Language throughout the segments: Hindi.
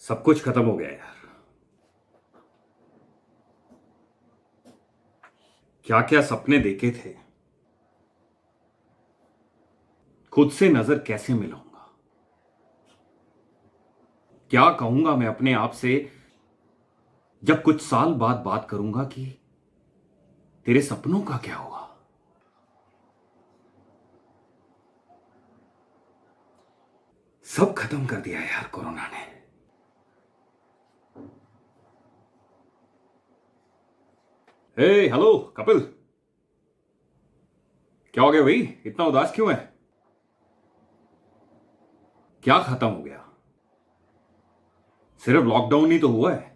सब कुछ खत्म हो गया यार। क्या क्या सपने देखे थे, खुद से नजर कैसे मिलाऊंगा। क्या कहूंगा मैं अपने आप से जब कुछ साल बाद बात करूंगा कि तेरे सपनों का क्या हुआ। सब खत्म कर दिया यार कोरोना ने। हे हेलो कपिल, क्या हो गया भाई, इतना उदास क्यों है। क्या खत्म हो गया। सिर्फ लॉकडाउन ही तो हुआ है,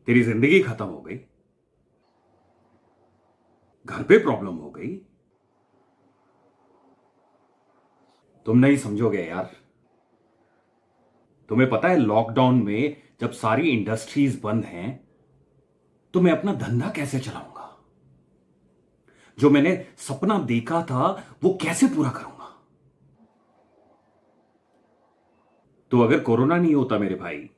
तेरी जिंदगी खत्म हो गई, घर पे प्रॉब्लम हो गई। तुम नहीं समझोगे यार। तुम्हें पता है लॉकडाउन में जब सारी इंडस्ट्रीज बंद हैं तो मैं अपना धंधा कैसे चलाऊंगा। जो मैंने सपना देखा था वो कैसे पूरा करूंगा। तो अगर कोरोना नहीं होता मेरे भाई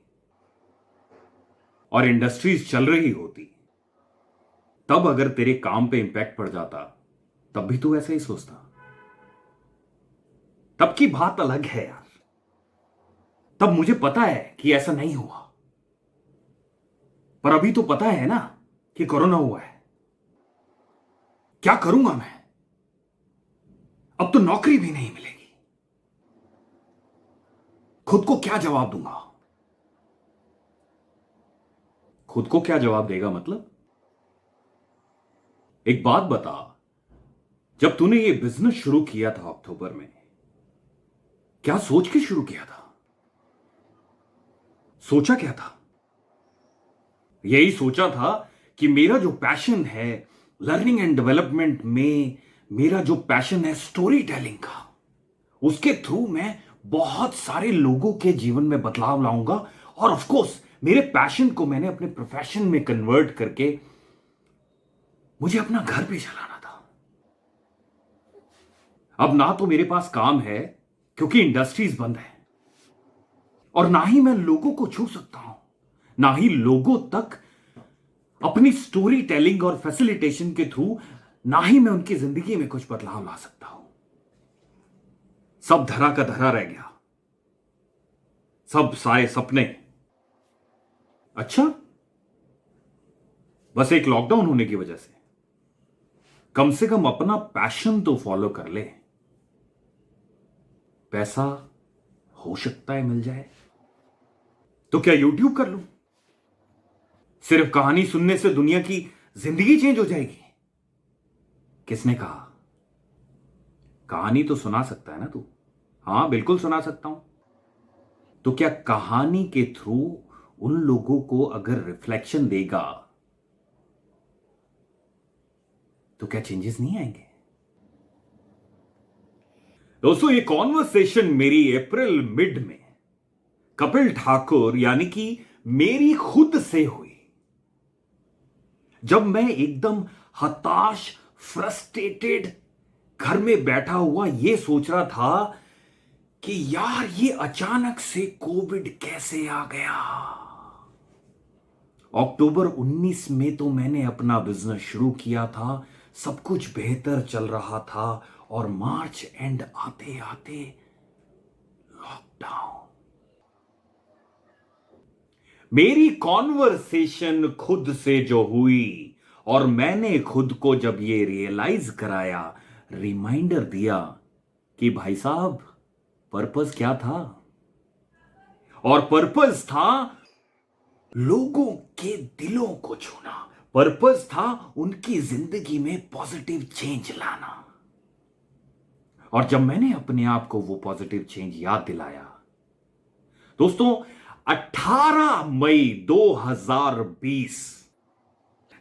और इंडस्ट्रीज चल रही होती, तब अगर तेरे काम पे इंपैक्ट पड़ जाता, तब भी तू ऐसे ही सोचता। तब की बात अलग है यार। तब मुझे पता है कि ऐसा नहीं हुआ, पर अभी तो पता है ना कि कोरोना हुआ है। क्या करूंगा मैं। अब तो नौकरी भी नहीं मिलेगी। खुद को क्या जवाब दूंगा। खुद को क्या जवाब देगा मतलब। एक बात बता, जब तूने ये बिजनेस शुरू किया था अक्टूबर में, क्या सोच के शुरू किया था। सोचा क्या था। यही सोचा था कि मेरा जो पैशन है लर्निंग एंड डेवलपमेंट में, मेरा जो पैशन है स्टोरी टेलिंग का, उसके थ्रू मैं बहुत सारे लोगों के जीवन में बदलाव लाऊंगा। और ऑफ कोर्स मेरे पैशन को मैंने अपने प्रोफेशन में कन्वर्ट करके मुझे अपना घर भी चलाना था। अब ना तो मेरे पास काम है क्योंकि इंडस्ट्रीज बंद है, और ना ही मैं लोगों को छू सकता हूं, ना ही लोगों तक अपनी स्टोरी टेलिंग और फैसिलिटेशन के थ्रू, ना ही मैं उनकी जिंदगी में कुछ बदलाव ला सकता हूं। सब धरा का धरा रह गया, सब साए सपने। अच्छा, बस एक लॉकडाउन होने की वजह से। कम से कम अपना पैशन तो फॉलो कर ले। पैसा हो सकता है मिल जाए, तो क्या यूट्यूब कर लूं। सिर्फ कहानी सुनने से दुनिया की जिंदगी चेंज हो जाएगी। किसने कहा। कहानी तो सुना सकता है ना तू। हां बिल्कुल सुना सकता हूं। तो क्या कहानी के थ्रू उन लोगों को अगर रिफ्लेक्शन देगा तो क्या चेंजेस नहीं आएंगे। दोस्तों, ये कॉन्वर्सेशन मेरी अप्रैल मिड में कपिल ठाकुर यानी कि मेरी खुद से हुई, जब मैं एकदम हताश, फ्रस्ट्रेटेड घर में बैठा हुआ ये सोच रहा था कि यार ये अचानक से कोविड कैसे आ गया। अक्टूबर 19 में तो मैंने अपना बिजनेस शुरू किया था, सब कुछ बेहतर चल रहा था, और मार्च एंड आते आते लॉकडाउन। मेरी कॉन्वर्सेशन खुद से जो हुई, और मैंने खुद को जब ये रियलाइज कराया, रिमाइंडर दिया कि भाई साहब पर्पस क्या था। और पर्पस था लोगों के दिलों को छूना। पर्पस था उनकी जिंदगी में पॉजिटिव चेंज लाना। और जब मैंने अपने आप को वो पॉजिटिव चेंज याद दिलाया, दोस्तों, 18 मई 2020,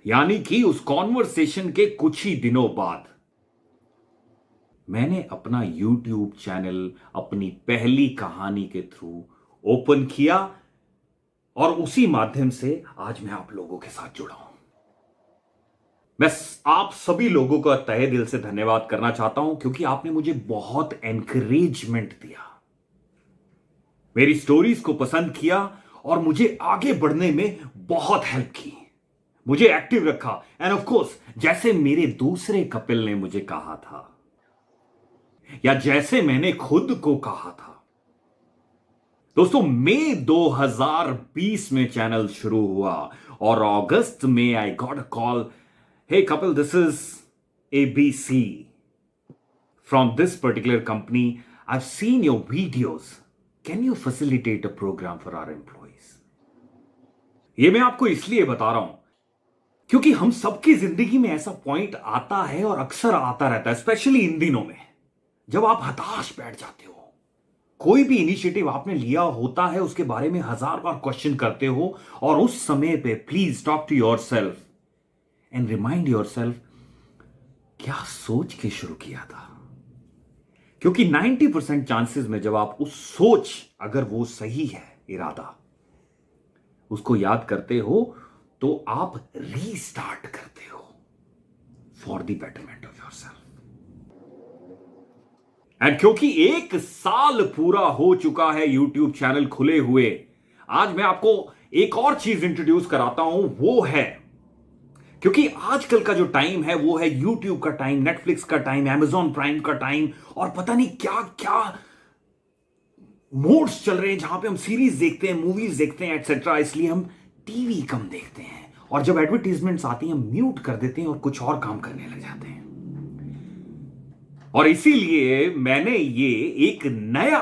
यानी कि उस कॉन्वर्सेशन के कुछ ही दिनों बाद, मैंने अपना यूट्यूब चैनल अपनी पहली कहानी के थ्रू ओपन किया, और उसी माध्यम से आज मैं आप लोगों के साथ जुड़ा हूं। मैं आप सभी लोगों का तहे दिल से धन्यवाद करना चाहता हूं, क्योंकि आपने मुझे बहुत एनकरेजमेंट दिया। मेरी स्टोरीज को पसंद किया और मुझे आगे बढ़ने में बहुत हेल्प की, मुझे एक्टिव रखा एंड ऑफ कोर्स जैसे मेरे दूसरे कपिल ने मुझे कहा था या जैसे मैंने खुद को कहा था। दोस्तों मई 2020 में चैनल शुरू हुआ और अगस्त में I got a call, hey Kapil this is ABC from this particular company. I've seen your videos. Can you facilitate a program for our employees? ये मैं आपको इसलिए बता रहा हूं क्योंकि हम सबकी जिंदगी में ऐसा पॉइंट आता है और अक्सर आता रहता है, स्पेशली इन दिनों में जब आप हताश बैठ जाते हो। कोई भी इनिशिएटिव आपने लिया होता है उसके बारे में 1000 बार क्वेश्चन करते हो और उस समय पे please talk to yourself and remind yourself, क्या सोच के शुरू किया था? क्योंकि 90% चांसेस में जब आप उस सोच, अगर वो सही है इरादा, उसको याद करते हो तो आप रीस्टार्ट करते हो for the betterment of yourself. And क्योंकि 1 साल पूरा हो चुका है यूट्यूब चैनल खुले हुए, आज मैं आपको एक और चीज इंट्रोड्यूस कराता हूं, वो है क्योंकि आजकल का जो टाइम है वो है यूट्यूब का टाइम, नेटफ्लिक्स का टाइम, Amazon प्राइम का टाइम और पता नहीं क्या क्या मोड्स चल रहे हैं जहां पे हम सीरीज देखते हैं, मूवीज देखते हैं एटसेट्रा। इसलिए हम टीवी कम देखते हैं और जब एडवर्टीजमेंट्स आती हैं हम म्यूट कर देते हैं और कुछ और काम करने लग जाते हैं। और इसीलिए मैंने ये एक नया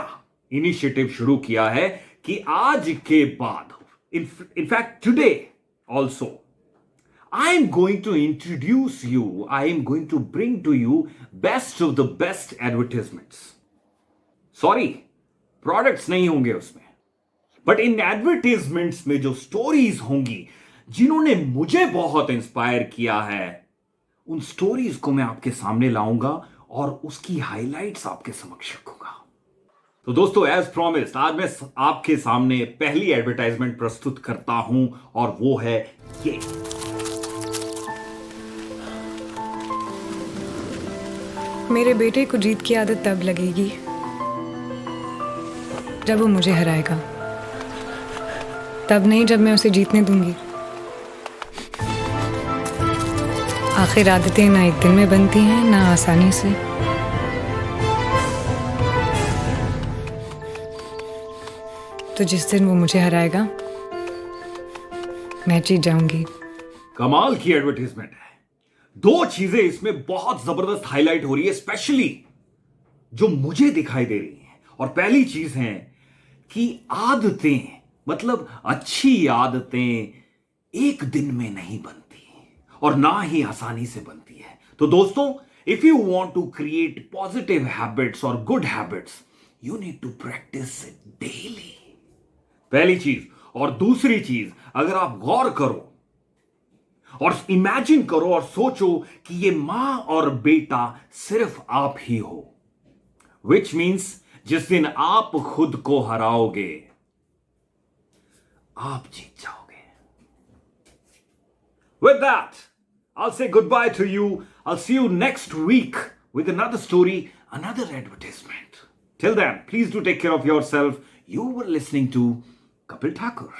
इनिशिएटिव शुरू किया है कि आज के बाद, in fact today also, I am going to introduce you, I am going to bring to you best of the best advertisements. Sorry, products नहीं होंगे उसमें, but इन advertisements में जो stories होंगी जिन्होंने मुझे बहुत इंस्पायर किया है, उन stories को मैं आपके सामने लाऊंगा और उसकी highlights आपके समक्ष रखूंगा। तो दोस्तों एज प्रॉमिस्ड आज मैं आपके सामने पहली एडवर्टाइजमेंट प्रस्तुत करता हूं और वो है ये। मेरे बेटे को जीत की आदत तब लगेगी जब वो मुझे हराएगा, तब नहीं जब मैं उसे जीतने दूंगी। आखिर आदतें ना एक दिन में बनती हैं ना आसानी से। तो जिस दिन वो मुझे हराएगा मैं जीत जाऊंगी। कमाल की एडवर्टाइजमेंट है। 2 चीजें इसमें बहुत जबरदस्त हाईलाइट हो रही है, स्पेशली जो मुझे दिखाई दे रही हैं। और पहली चीज है कि आदतें, मतलब अच्छी आदतें एक दिन में नहीं बनती और ना ही आसानी से बनती है। तो दोस्तों, if you want to create positive habits और good habits, you need to practice it daily, पहली चीज। और दूसरी चीज, अगर आप गौर करो और इमेजिन करो और सोचो कि ये मां और बेटा सिर्फ आप ही हो, विच मीन्स जिस दिन आप खुद को हराओगे आप जीत जाओगे। With that I'll say goodbye to you. I'll see you next week with another story, another advertisement. Till then, please do take care of yourself. You were listening to Kapil Thakur.